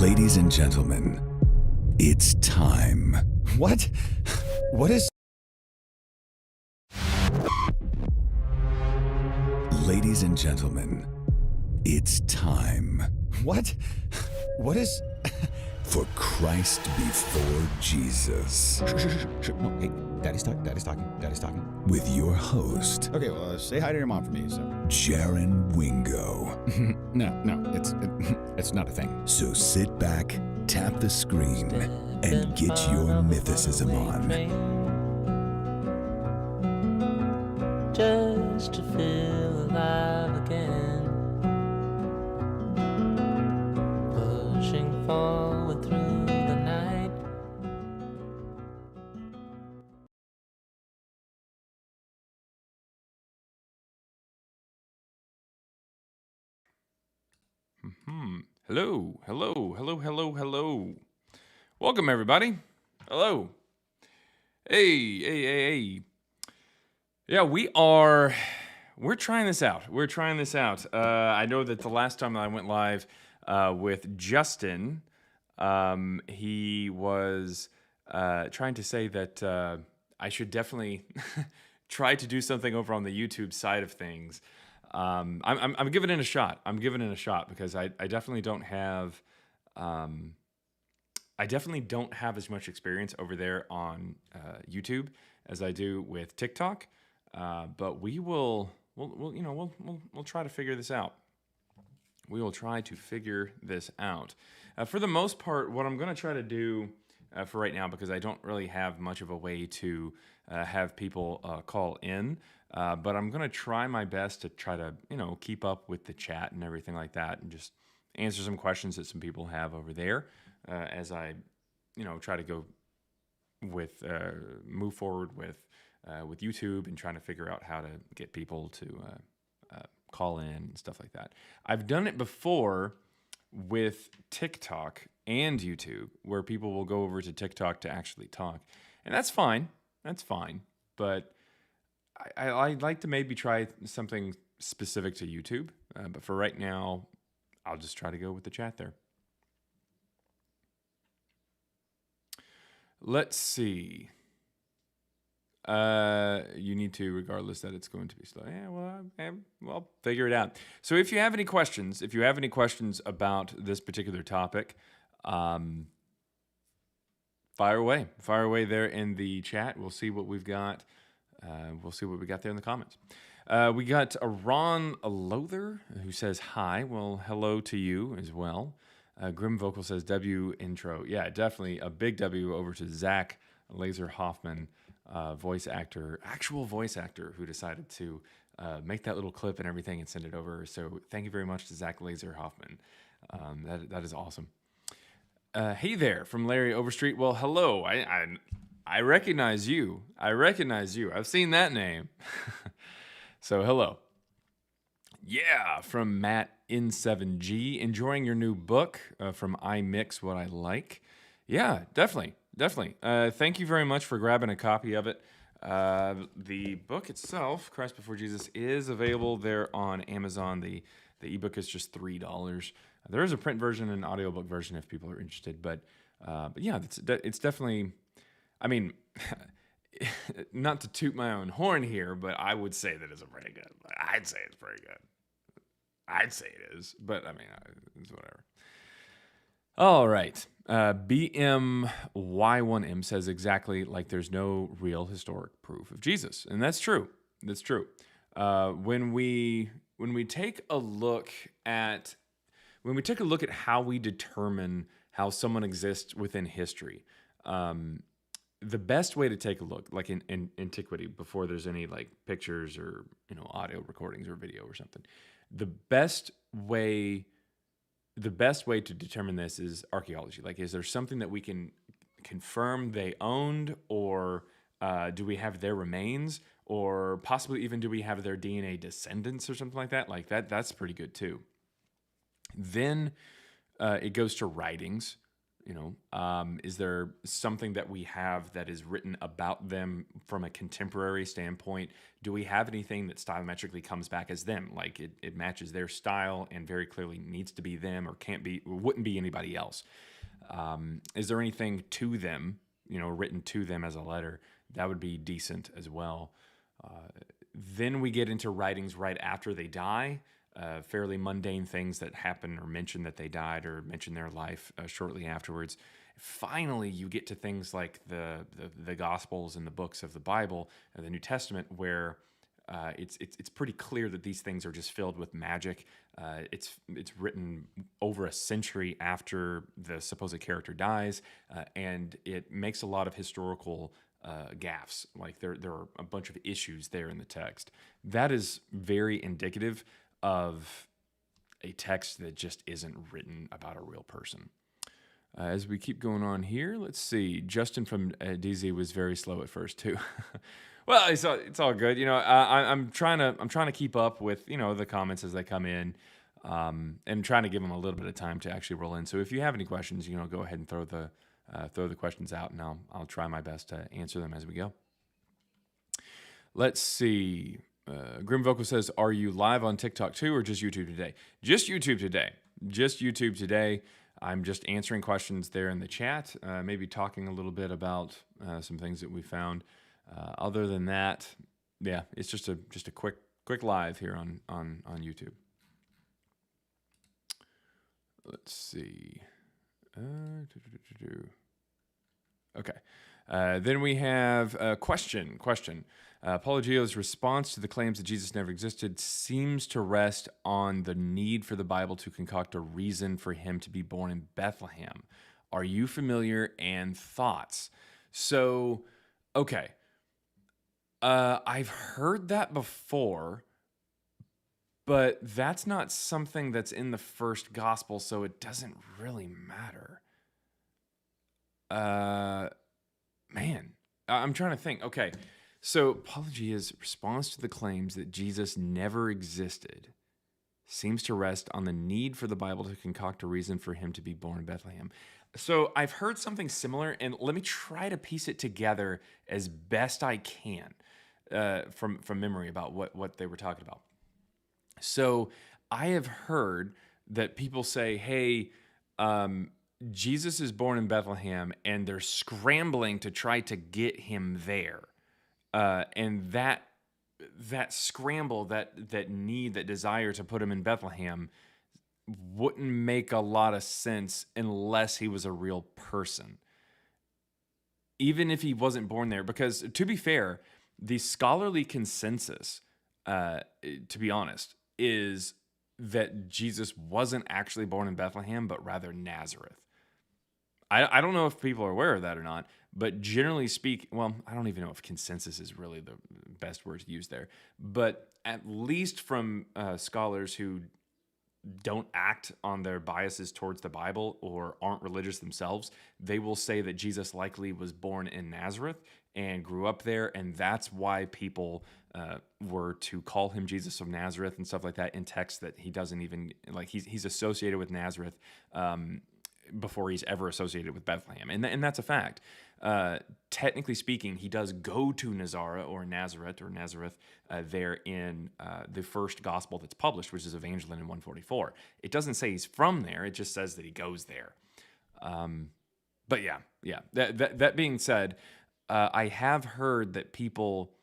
Ladies and gentlemen, it's time. What? What is... Ladies and gentlemen, it's time. What? What is... For Christ before Jesus. No, hey, Daddy's talking. With your host, Okay, well, say hi to your mom for me, so. Jaron Wingo. No, it's not a thing. So sit back, tap the screen, and get your mythicism on. Just to feel alive again, pushing forward through the night. Hello. Welcome, everybody. Hello. Hey. Yeah, we're trying this out. I know that the last time I went live with Justin, he was trying to say that I should definitely try to do something over on the YouTube side of things. I'm giving it a shot. Because I definitely don't have as much experience over there on YouTube as I do with TikTok. But we'll try to figure this out. We will try to figure this out. For the most part, what I'm going to try to do for right now, because I don't really have much of a way to have people call in, but I'm going to try my best to try to, keep up with the chat and everything like that, and just answer some questions that some people have over there as I, try to go with move forward with YouTube and trying to figure out how to get people to call in and stuff like that. I've done it before with TikTok and YouTube, where people will go over to TikTok to actually talk, and that's fine. But I'd like to maybe try something specific to YouTube. But for right now, I'll just try to go with the chat there. Let's see. You need to, regardless that it's going to be slow. Yeah, well, figure it out. So if you have any questions about this particular topic, fire away there in the chat. We'll see what we've got. We'll see what we got there in the comments. We got a Ron Lother who says hi. Well, hello to you as well. Grim Vocal says W intro. Yeah, definitely a big W over to Zach Laser Hoffman, actual voice actor who decided to make that little clip and everything and send it over. So thank you very much to Zach Laser Hoffman. That is awesome. Hey there from Larry Overstreet. Well, hello. I recognize you. I've seen that name. So hello. Yeah, from Matt N7G. Enjoying your new book from I Mix What I Like. Yeah, definitely. Thank you very much for grabbing a copy of it. The book itself, Christ Before Jesus, is available there on Amazon. The ebook is just $3. There is a print version and an audiobook version if people are interested. But yeah, it's definitely, I mean, not to toot my own horn here, but I would say that it's pretty good. I'd say it's pretty good. I'd say it is, but I mean, it's whatever. All right. BMY1M says exactly like there's no real historic proof of Jesus. And that's true. When we take a look at how we determine how someone exists within history, the best way to take a look, like in antiquity, before there's any like pictures or audio recordings or video or something, the best way to determine this is archaeology. Like, is there something that we can confirm they owned, or do we have their remains, or possibly even do we have their DNA descendants or something like that? Like that's pretty good too. Then it goes to writings. Is there something that we have that is written about them from a contemporary standpoint? Do we have anything that stylometrically comes back as them? Like it matches their style and very clearly needs to be them or can't be, or wouldn't be anybody else. Is there anything to them, written to them as a letter? That would be decent as well. Then we get into writings right after they die, fairly mundane things that happen or mention that they died or mention their life shortly afterwards. Finally, you get to things like the Gospels and the books of the Bible and the New Testament, where it's pretty clear that these things are just filled with magic. It's written over a century after the supposed character dies, and it makes a lot of historical gaffes. Like there are a bunch of issues there in the text. That is very indicative of a text that just isn't written about a real person. As we keep going on here, let's see. Justin from DZ was very slow at first too. Well, it's all good. I'm trying to keep up with the comments as they come in, and trying to give them a little bit of time to actually roll in. So if you have any questions, go ahead and throw the questions out, and I'll try my best to answer them as we go. Let's see. Grim Vocal says, "Are you live on TikTok too, or just YouTube today?" Just YouTube today. Just YouTube today. I'm just answering questions there in the chat, maybe talking a little bit about some things that we found. Other than that, yeah, it's just a quick live here on YouTube. Let's see. Okay. Then we have a question. Apologio's response to the claims that Jesus never existed seems to rest on the need for the Bible to concoct a reason for him to be born in Bethlehem. Are you familiar, and thoughts? So, okay. I've heard that before, but that's not something that's in the first gospel, so it doesn't really matter. Man, I'm trying to think. Okay, so Apologia's response to the claims that Jesus never existed seems to rest on the need for the Bible to concoct a reason for him to be born in Bethlehem. So I've heard something similar, and let me try to piece it together as best I can from memory about what they were talking about. So I have heard that people say, hey, Jesus is born in Bethlehem, and they're scrambling to try to get him there. And that scramble, that need, that desire to put him in Bethlehem wouldn't make a lot of sense unless he was a real person. Even if he wasn't born there, because to be fair, the scholarly consensus, to be honest, is that Jesus wasn't actually born in Bethlehem, but rather Nazareth. I don't know if people are aware of that or not, but generally speaking, well, I don't even know if consensus is really the best word to use there, but at least from scholars who don't act on their biases towards the Bible or aren't religious themselves, they will say that Jesus likely was born in Nazareth and grew up there, and that's why people were to call him Jesus of Nazareth and stuff like that in texts that he doesn't even, like, he's associated with Nazareth before he's ever associated with Bethlehem, and that's a fact. Technically speaking, he does go to Nazareth there in the first gospel that's published, which is Evangelon in 144. It doesn't say he's from there; it just says that he goes there. But yeah. That being said, I have heard that people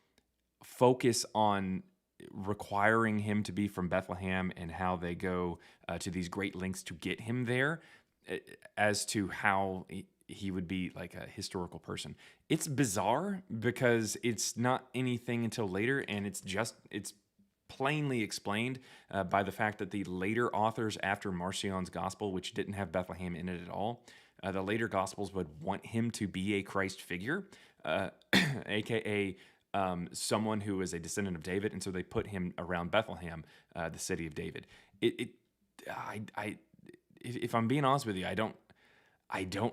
focus on requiring him to be from Bethlehem and how they go to these great lengths to get him there, as to how he would be like a historical person. It's bizarre because it's not anything until later, and it's plainly explained by the fact that the later authors after Marcion's gospel, which didn't have Bethlehem in it at all, the later gospels would want him to be a Christ figure, aka someone who is a descendant of David, and so they put him around Bethlehem, the city of David. If I'm being honest with you, I don't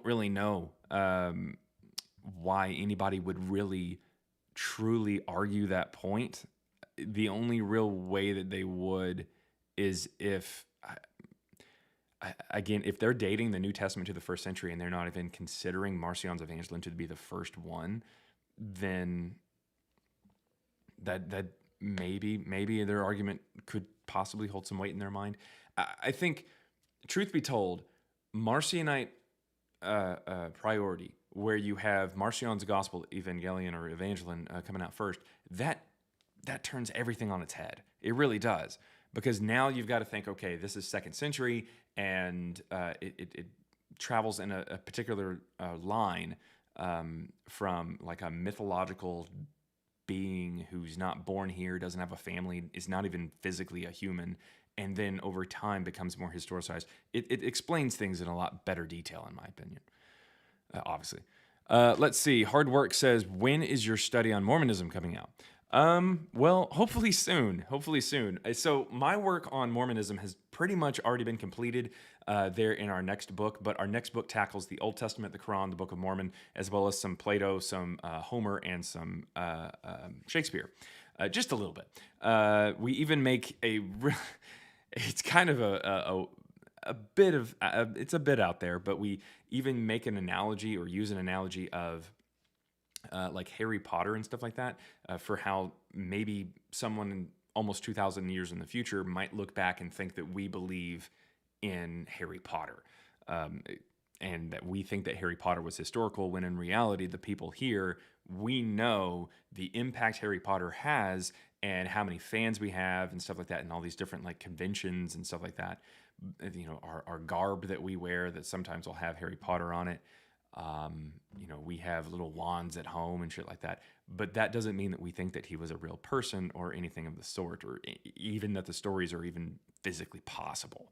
really know why anybody would really truly argue that point. The only real way that they would is if again, if they're dating the New Testament to the first century and they're not even considering Marcion's Evangelion to be the first one, then that maybe their argument could possibly hold some weight in their mind. I think, truth be told, Marcionite priority, where you have Marcion's Gospel, Evangelion or Evangelion coming out first, that turns everything on its head. It really does. Because now you've got to think, okay, this is 2nd century, and it travels in a particular line from like a mythological being who's not born here, doesn't have a family, is not even physically a human, and then over time becomes more historicized. It explains things in a lot better detail, in my opinion, obviously. Let's see. Hard Work says, when is your study on Mormonism coming out? Well, hopefully soon. Hopefully soon. So my work on Mormonism has pretty much already been completed there in our next book, but our next book tackles the Old Testament, the Quran, the Book of Mormon, as well as some Plato, some Homer, and some Shakespeare. Just a little bit. We even make it's kind of a bit of, it's a bit out there, but we even make an analogy or use an analogy of like Harry Potter and stuff like that, for how maybe someone almost 2,000 years in the future might look back and think that we believe in Harry Potter, and that we think that Harry Potter was historical, when in reality, the people here, we know the impact Harry Potter has and how many fans we have and stuff like that, and all these different like conventions and stuff like that. You know, our garb that we wear that sometimes will have Harry Potter on it. You know, we have little wands at home and shit like that, but that doesn't mean that we think that he was a real person or anything of the sort, or even that the stories are even physically possible.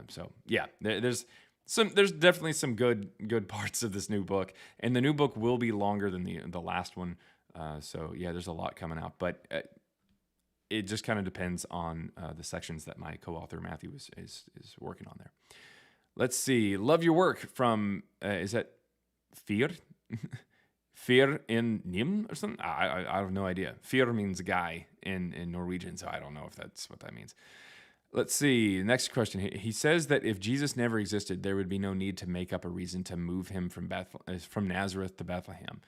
So yeah, there's definitely some good parts of this new book, and the new book will be longer than the last one. So yeah, there's a lot coming out, but it just kind of depends on the sections that my co-author Matthew is working on there. Let's see. Love your work from, is that Fyr? Fyr in Nim or something? I have no idea. Fyr means guy in Norwegian, so I don't know if that's what that means. Let's see. Next question. He says that if Jesus never existed, there would be no need to make up a reason to move him from Nazareth to Bethlehem.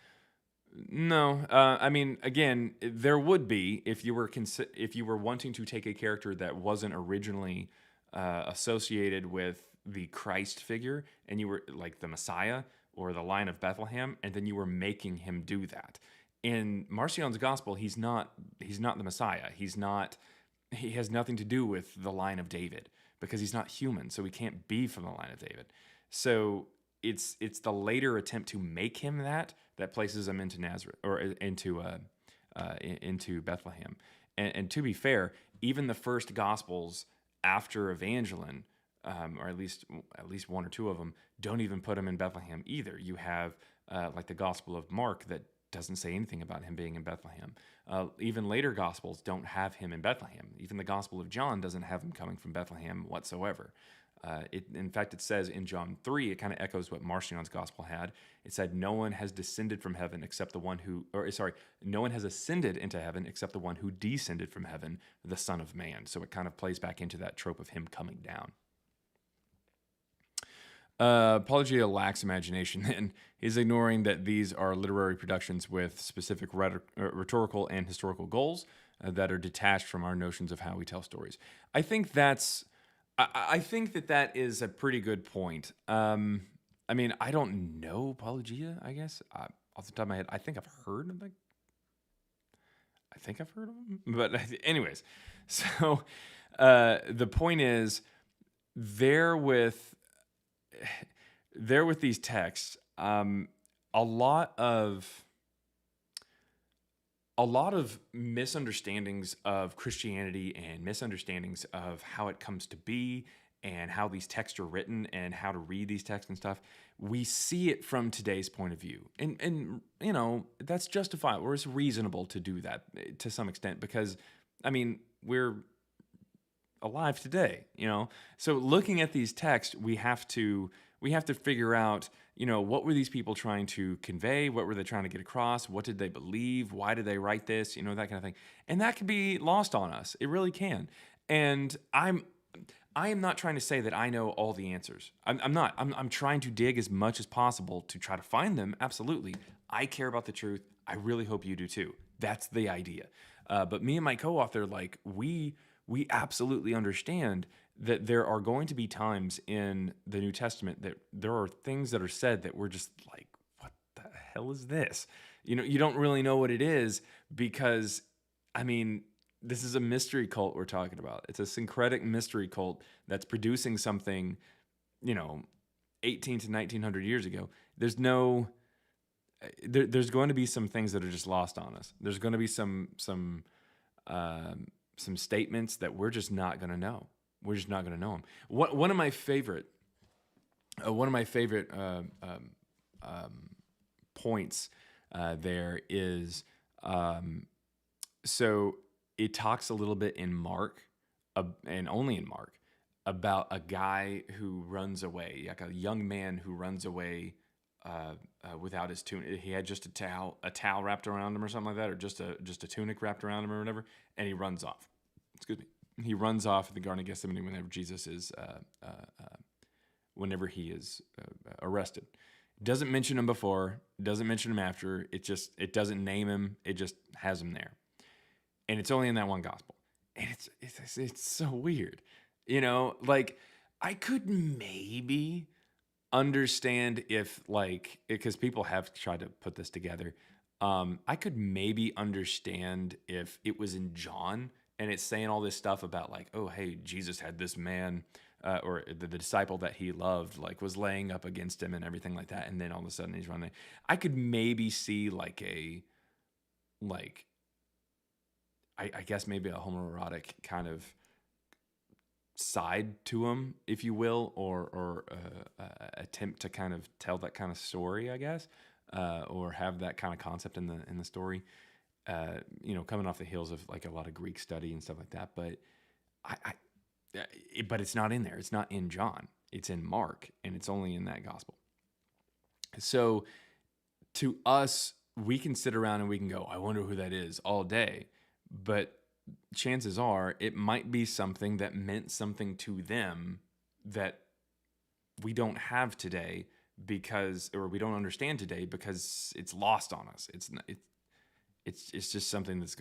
No, I mean, again, there would be if you were wanting to take a character that wasn't originally associated with the Christ figure, and you were like the Messiah or the line of Bethlehem, and then you were making him do that. In Marcion's Gospel, he's not the Messiah. He has nothing to do with the line of David because he's not human, so he can't be from the line of David. So it's the later attempt to make him that places him into Nazareth or into Bethlehem. And to be fair, even the first Gospels after Evangelion, or at least one or two of them, don't even put him in Bethlehem either. You have like the Gospel of Mark that doesn't say anything about him being in Bethlehem. Even later Gospels don't have him in Bethlehem. Even the Gospel of John doesn't have him coming from Bethlehem whatsoever. In fact, it says in John 3, it kind of echoes what Marcion's Gospel had. It said, no one has descended from heaven except the one who, no one has ascended into heaven except the one who descended from heaven, the Son of Man. So it kind of plays back into that trope of him coming down. Apologia lacks imagination, and he's ignoring that these are literary productions with specific rhetorical and historical goals that are detached from our notions of how we tell stories. I think that is a pretty good point. I mean, I don't know apologia, I guess. Off the top of my head, I think I've heard of them. But anyways, so the point is, there with these texts, a lot of misunderstandings of Christianity and misunderstandings of how it comes to be and how these texts are written and how to read these texts and stuff. We see it from today's point of view. And you know, that's justifiable, or it's reasonable to do that to some extent, because, I mean, we're alive today, you know? So looking at these texts, we have to figure out, you know, what were these people trying to convey? What were they trying to get across? What did they believe? Why did they write this? You know, that kind of thing. And that can be lost on us. It really can. And I am not trying to say that I know all the answers. I'm not. I'm trying to dig as much as possible to try to find them. Absolutely. I care about the truth. I really hope you do too. That's the idea. But me and my co-author, like, we absolutely understand that there are going to be times in the New Testament that there are things that are said that we're just like, what the hell is this? You know, you don't really know what it is because, I mean, this is a mystery cult we're talking about. It's a syncretic mystery cult that's producing something, 18 to 1900 years ago. There's going to be some things that are just lost on us. There's going to be some statements that we're just not going to know. We're just not going to know them. One of my favorite points there is, so it talks a little bit in Mark, and only in Mark, about a guy who runs away, like a young man who runs away without his tunic. He had just a towel wrapped around him or something like that, or just a tunic wrapped around him or whatever, and he runs off. Excuse me. He runs off in the Garden of Gethsemane whenever Jesus is, whenever he is arrested. Doesn't mention him before, doesn't mention him after. It doesn't name him. It just has him there, and it's only in that one gospel, and it's so weird, Like, I could maybe understand if, like, because people have tried to put this together. I could maybe understand if it was in John and it's saying all this stuff about, like, oh, hey, Jesus had this man or the disciple that he loved, like, was laying up against him and everything like that. And then all of a sudden he's running. I could maybe see I guess maybe a homoerotic kind of side to him, if you will, or attempt to kind of tell that kind of story, I guess, or have that kind of concept in the story, coming off the heels of, like, a lot of Greek study and stuff like that. But but it's not in there. It's not in John. It's in Mark, and it's only in that gospel. So to us, we can sit around and we can go, I wonder who that is all day, but chances are it might be something that meant something to them that we don't have today or we don't understand today because it's lost on us. It's just something that's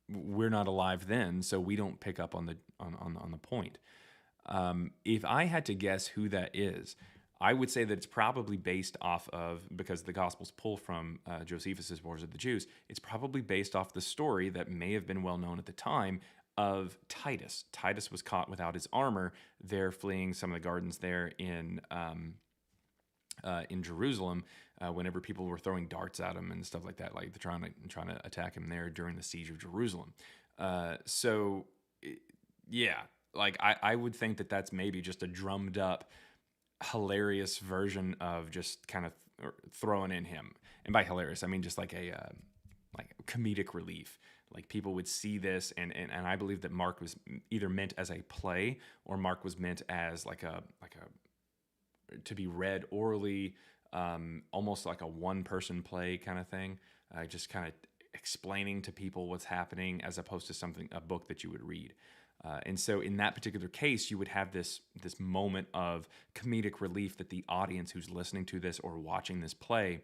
we're not alive then, so we don't pick up on the point. If I had to guess who that is, I would say that it's probably based off of, because the Gospels pull from Josephus' Wars of the Jews, it's probably based off the story that may have been well known at the time of Titus. Titus was caught without his armor. They're fleeing some of the gardens there in Jerusalem whenever people were throwing darts at him and stuff like that, like they're trying to attack him there during the siege of Jerusalem. Like I would think that that's maybe just a drummed up, hilarious version of just kind of throwing in him. And by hilarious, I mean just like a comedic relief. Like, people would see this, and I believe that Mark was either meant as a play, or Mark was meant as like a to be read orally, almost like a one-person play kind of thing, just kind of explaining to people what's happening, as opposed to a book that you would read. And so in that particular case, you would have this moment of comedic relief that the audience who's listening to this or watching this play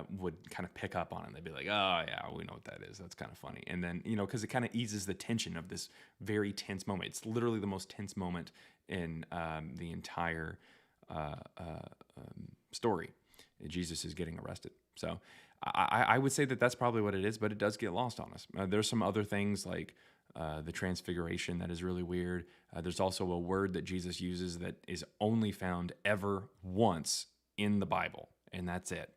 would kind of pick up on it. They'd be like, oh, yeah, we know what that is. That's kind of funny. And then, because it kind of eases the tension of this very tense moment. It's literally the most tense moment in the entire story. Jesus is getting arrested. So I would say that that's probably what it is, but it does get lost on us. There's some other things like the transfiguration that is really weird. There's also a word that Jesus uses that is only found ever once in the Bible, and that's it.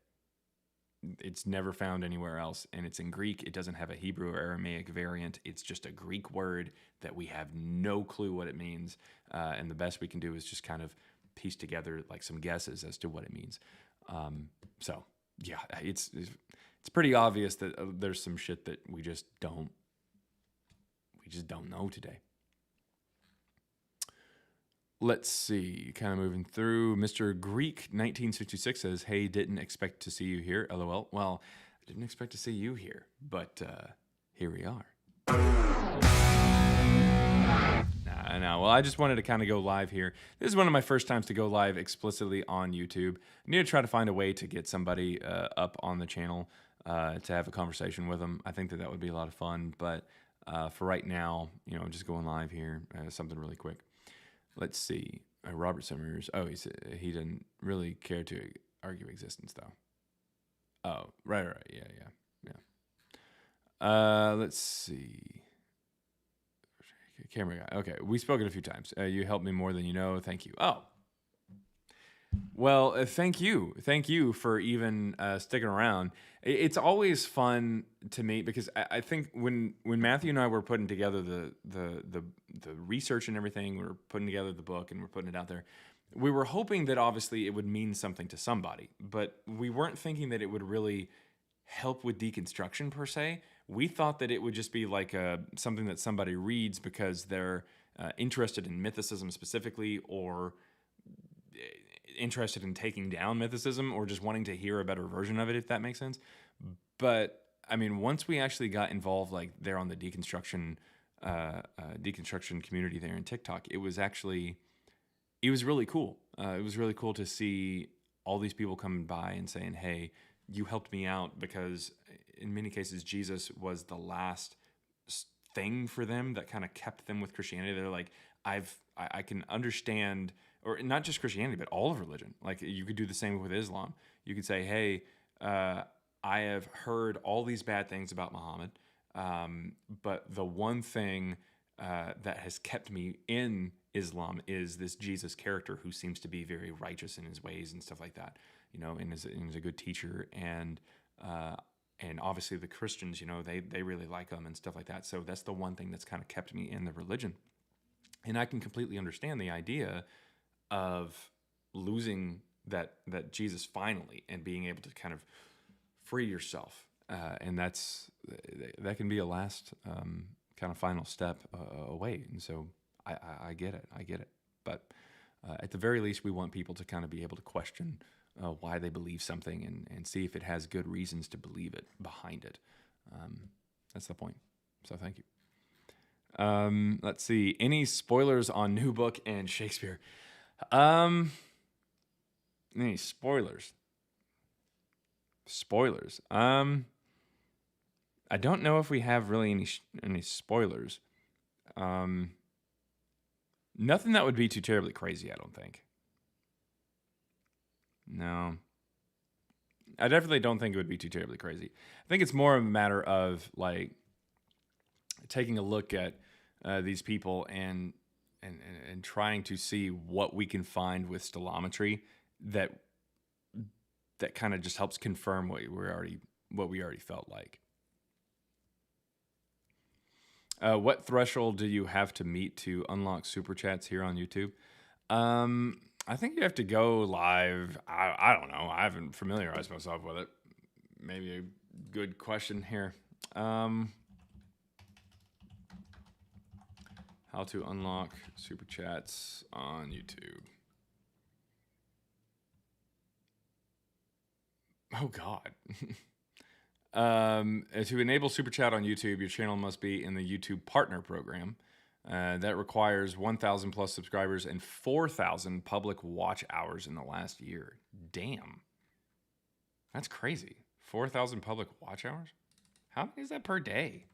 It's never found anywhere else, and it's in Greek. It doesn't have a Hebrew or Aramaic variant. It's just a Greek word that we have no clue what it means, and the best we can do is just kind of piece together like some guesses as to what it means. So yeah, it's pretty obvious that there's some shit that we just don't know today. Let's see, kind of moving through. Mr. Greek 1966 says, hey, didn't expect to see you here, LOL. Well, I didn't expect to see you here, but here we are. Nah, I know. Well, I just wanted to kind of go live here. This is one of my first times to go live explicitly on YouTube. I need to try to find a way to get somebody up on the channel to have a conversation with them. I think that would be a lot of fun. But for right now, just going live here, something really quick. Let's see. Robert Summers. Oh, he didn't really care to argue existence, though. Oh, right. Yeah. Let's see. Camera guy. Okay, we've spoken a few times. You helped me more than you know. Thank you. Oh, well, thank you. Thank you for even sticking around. It's always fun to me because I think when Matthew and I were putting together the research and everything, we were putting together the book and we're putting it out there. We were hoping that obviously it would mean something to somebody, but we weren't thinking that it would really help with deconstruction per se. We thought that it would just be like something that somebody reads because they're interested in mythicism specifically, or interested in taking down mythicism, or just wanting to hear a better version of it, if that makes sense. But I mean, once we actually got involved, like there on the deconstruction community there in TikTok, it was really cool. It was really cool to see all these people coming by and saying, "Hey, you helped me out," because in many cases, Jesus was the last thing for them that kind of kept them with Christianity. They're like, I can understand, or not just Christianity, but all of religion. Like you could do the same with Islam. You could say, hey, I have heard all these bad things about Muhammad, but the one thing that has kept me in Islam is this Jesus character who seems to be very righteous in his ways and stuff like that, and is a good teacher. And obviously the Christians, they really like him and stuff like that. So that's the one thing that's kind of kept me in the religion. And I can completely understand the idea of losing that Jesus finally and being able to kind of free yourself. And that can be a last kind of final step away. And so I get it. But at the very least, we want people to kind of be able to question why they believe something and see if it has good reasons to believe it behind it. That's the point. So thank you. Let's see. Any spoilers on New Book and Shakespeare? Any spoilers? I don't know if we have really any spoilers. Nothing that would be too terribly crazy, I don't think. No. I definitely don't think it would be too terribly crazy. I think it's more of a matter of like taking a look at these people and trying to see what we can find with stellometry that kind of just helps confirm what we already felt like. What threshold do you have to meet to unlock super chats here on YouTube? I think you have to go live. I don't know. I haven't familiarized myself with it. Maybe a good question here. How to unlock super chats on YouTube. Oh, God. To enable super chat on YouTube, your channel must be in the YouTube Partner Program. That requires 1,000 plus subscribers and 4,000 public watch hours in the last year. Damn. That's crazy. 4,000 public watch hours? How many is that per day?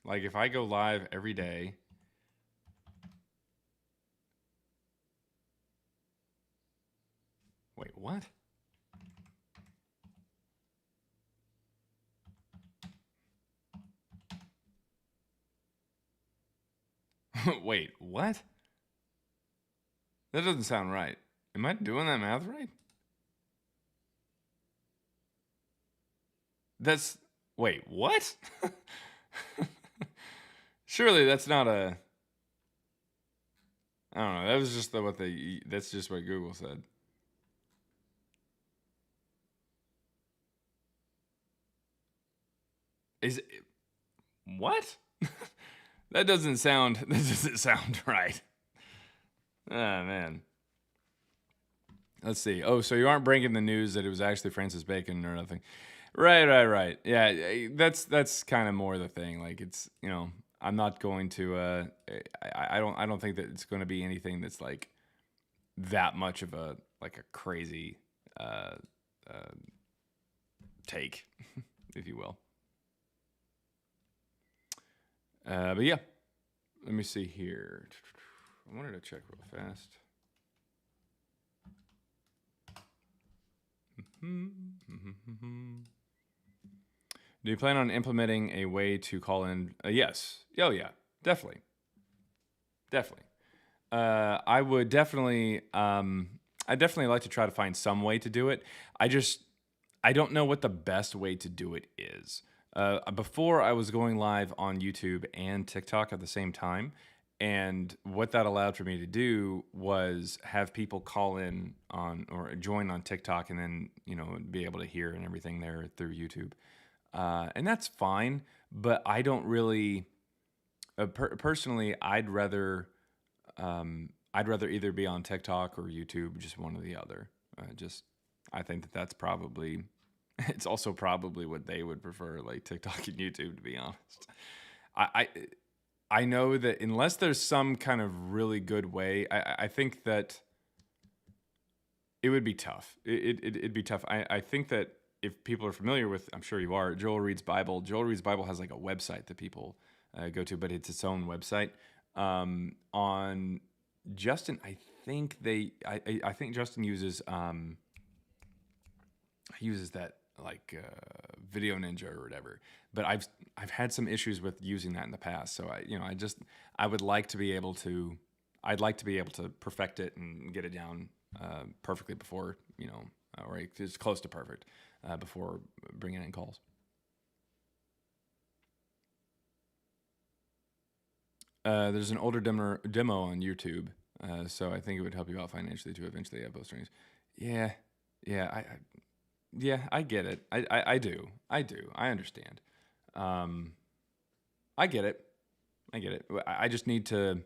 Like if I go live every day. Wait, what? Wait, what? That doesn't sound right. Am I doing that math right? Wait, what? Surely that's not a, I don't know. That was just that's just what Google said. Is it, what? That doesn't sound right. Ah, man. Let's see. Oh, so you aren't breaking the news that it was actually Francis Bacon or nothing. Right. Yeah, that's kind of more the thing. Like it's, I'm not going to. I don't think that it's going to be anything that's like that much of a crazy uh, uh, take, if you will. But yeah, let me see here. I wanted to check real fast. Do you plan on implementing a way to call in? Yes. Oh yeah, definitely, definitely. I would definitely. I definitely like to try to find some way to do it. I don't know what the best way to do it is. Before I was going live on YouTube and TikTok at the same time, and what that allowed for me to do was have people call in on or join on TikTok, and then be able to hear and everything there through YouTube, and that's fine. But I don't really, personally, I'd rather either be on TikTok or YouTube, just one or the other. I think that that's probably, it's also probably what they would prefer, like TikTok and YouTube, to be honest. I I know that unless there's some kind of really good way, I think that it would be tough. It'd be tough. I think that if people are familiar with, I'm sure you are, Joel Reed's Bible. Joel Reed's Bible has like a website that people go to, but it's its own website. On Justin, I think I think Justin uses that like Video Ninja or whatever. But I've had some issues with using that in the past. So I would like to be able to. I'd like to be able to perfect it and get it down perfectly before or it's close to perfect before bringing in calls. There's an older demo on YouTube, so I think it would help you out financially to eventually have both streams. Yeah, I get it. I do. I understand. I get it. I just need to.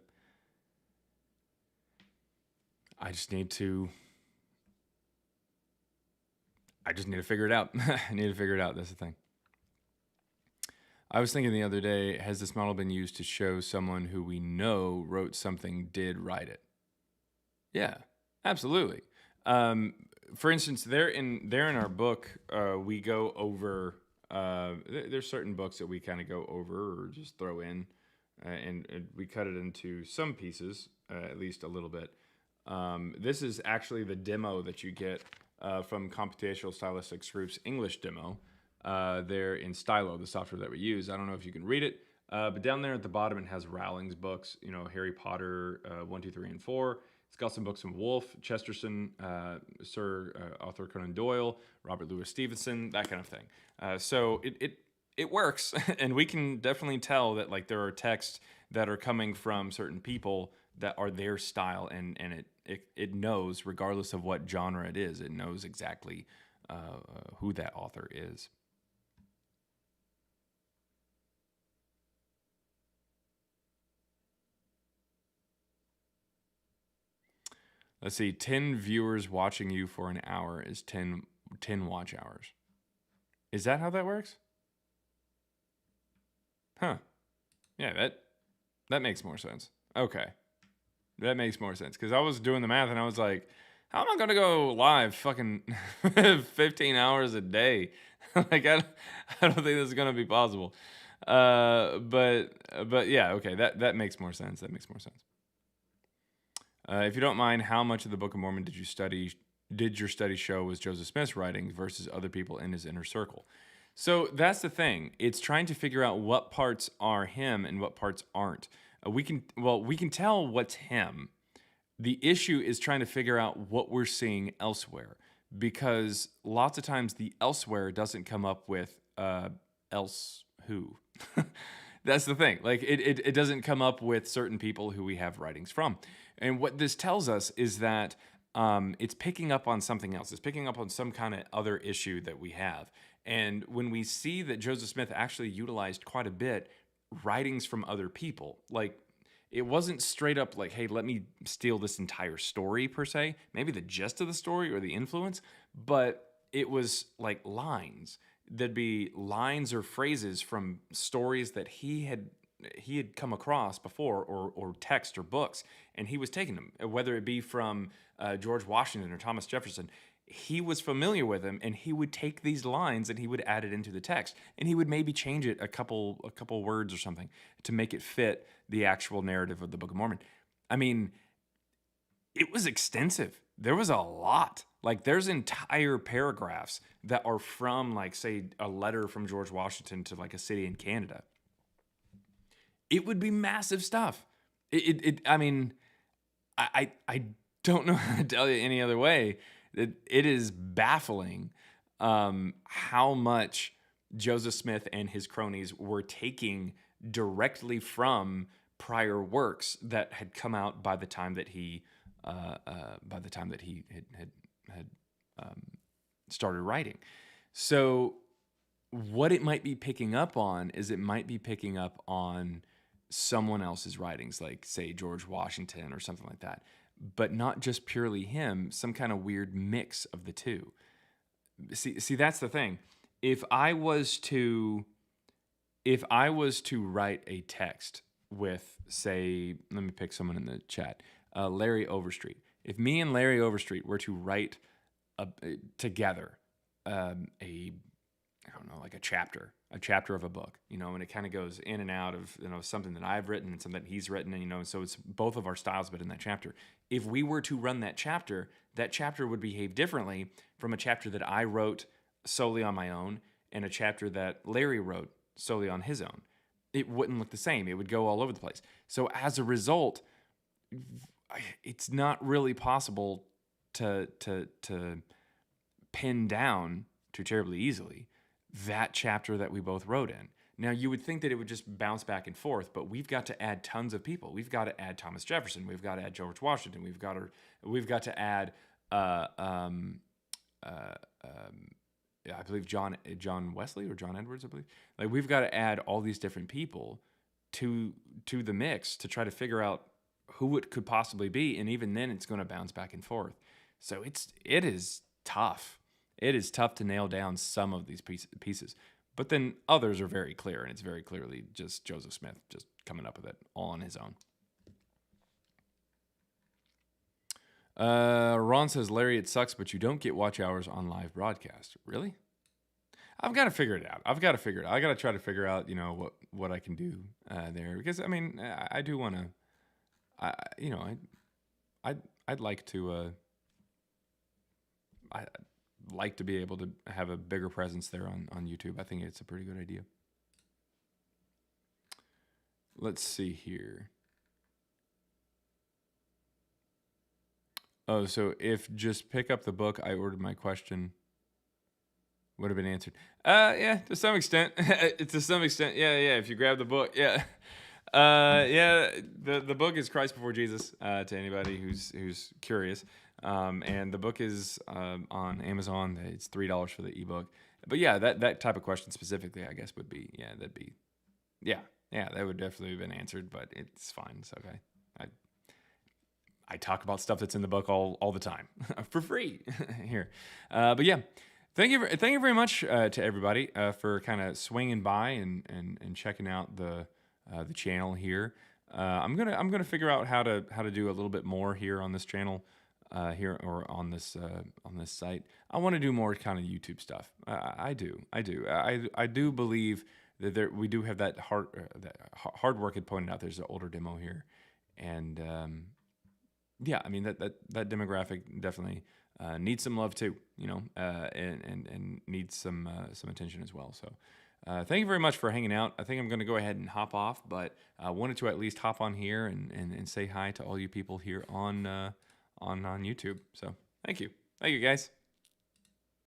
I just need to figure it out. I need to figure it out. That's the thing. I was thinking the other day, has this model been used to show someone who we know wrote something did write it? Yeah, absolutely. For instance, there in our book, we go over. There's certain books that we kind of go over or just throw in, and we cut it into some pieces, at least a little bit. This is actually the demo that you get from Computational Stylistics Group's English demo. There in Stylo, the software that we use. I don't know if you can read it, but down there at the bottom it has Rowling's books, Harry Potter 1, 2, 3, and 4. It's got some books from Wolfe, Chesterton, Sir Arthur Conan Doyle, Robert Louis Stevenson, that kind of thing. So it works, and we can definitely tell that like there are texts that are coming from certain people that are their style, and it knows, regardless of what genre it is, it knows exactly who that author is. Let's see, 10 viewers watching you for an hour is 10 watch hours. Is that how that works? Huh. Yeah, that makes more sense. Okay. That makes more sense. Because I was doing the math and I was like, how am I going to go live fucking 15 hours a day? Like, I don't think this is going to be possible. But yeah, okay, that makes more sense. That makes more sense. If you don't mind, how much of the Book of Mormon did your study show was Joseph Smith's writings versus other people in his inner circle? So that's the thing. It's trying to figure out what parts are him and what parts aren't. We can tell what's him. The issue is trying to figure out what we're seeing elsewhere, because lots of times the elsewhere doesn't come up with else who. That's the thing. Like it doesn't come up with certain people who we have writings from. And what this tells us is that it's picking up on something else. It's picking up on some kind of other issue that we have. And when we see that Joseph Smith actually utilized quite a bit writings from other people, like it wasn't straight up like, hey, let me steal this entire story per se, maybe the gist of the story or the influence, but it was like lines. There'd be lines or phrases from stories that he had he had come across before, or text or books, and he was taking them, whether it be from George Washington or Thomas Jefferson. He was familiar with them, and he would take these lines and he would add it into the text, and he would maybe change it a couple words or something to make it fit the actual narrative of the Book of Mormon. I mean, it was extensive. There was a lot. Like, there's entire paragraphs that are from, like, say, a letter from George Washington to, like, a city in Canada. It would be massive stuff. I mean, I don't know how to tell you any other way. It is baffling how much Joseph Smith and his cronies were taking directly from prior works that had come out by the time that he had started writing. So what it might be picking up on is it might be picking up on someone else's writings, like, say, George Washington or something like that, but not just purely him, some kind of weird mix of the two. See, that's the thing. If I was to write a text with, say, let me pick someone in the chat, Larry Overstreet. If me and Larry Overstreet were to write together I don't know, like a chapter of a book, and it kind of goes in and out of, something that I've written and something that he's written, and, so it's both of our styles, but in that chapter. If we were to run that chapter would behave differently from a chapter that I wrote solely on my own and a chapter that Larry wrote solely on his own. It wouldn't look the same. It would go all over the place. So as a result, it's not really possible to pin down too terribly easily that chapter that we both wrote in. Now, you would think that it would just bounce back and forth, but we've got to add tons of people. We've got to add Thomas Jefferson. We've got to add George Washington. We've got to add I believe John Wesley or John Edwards. I believe, like, we've got to add all these different people to the mix to try to figure out who it could possibly be, and even then, it's going to bounce back and forth. So it is tough. It is tough to nail down some of these pieces. But then others are very clear, and it's very clearly just Joseph Smith just coming up with it all on his own. Ron says, Larry, it sucks, but you don't get watch hours on live broadcast. Really? I've got to figure it out. I got to try to figure out, what I can do there. Because, I mean, I do want to, I'd like to, I'd like to be able to have a bigger presence there on YouTube. I think it's a pretty good idea. Let's see here. Oh, so if just pick up the book I ordered, my question would have been answered. Yeah, to some extent. To some extent, yeah. If you grab the book, yeah. The book is Christ Before Jesus, to anybody who's curious. And the book is on Amazon. It's $3 for the ebook. But yeah, that type of question specifically, I guess, would be, that would definitely have been answered, but it's fine. It's okay. I talk about stuff that's in the book all the time for free here. But yeah, thank you very much to everybody for kind of swinging by and checking out the channel here. I'm gonna figure out how to do a little bit more here on this channel. Here or on this site. I want to do more kind of YouTube stuff. I do believe that we do have that hard work had pointed out. There's an older demo here, and I mean that demographic definitely needs some love too, and needs some attention as well. So thank you very much for hanging out. I think I'm going to go ahead and hop off, but I wanted to at least hop on here and say hi to all you people here on YouTube. So thank you guys.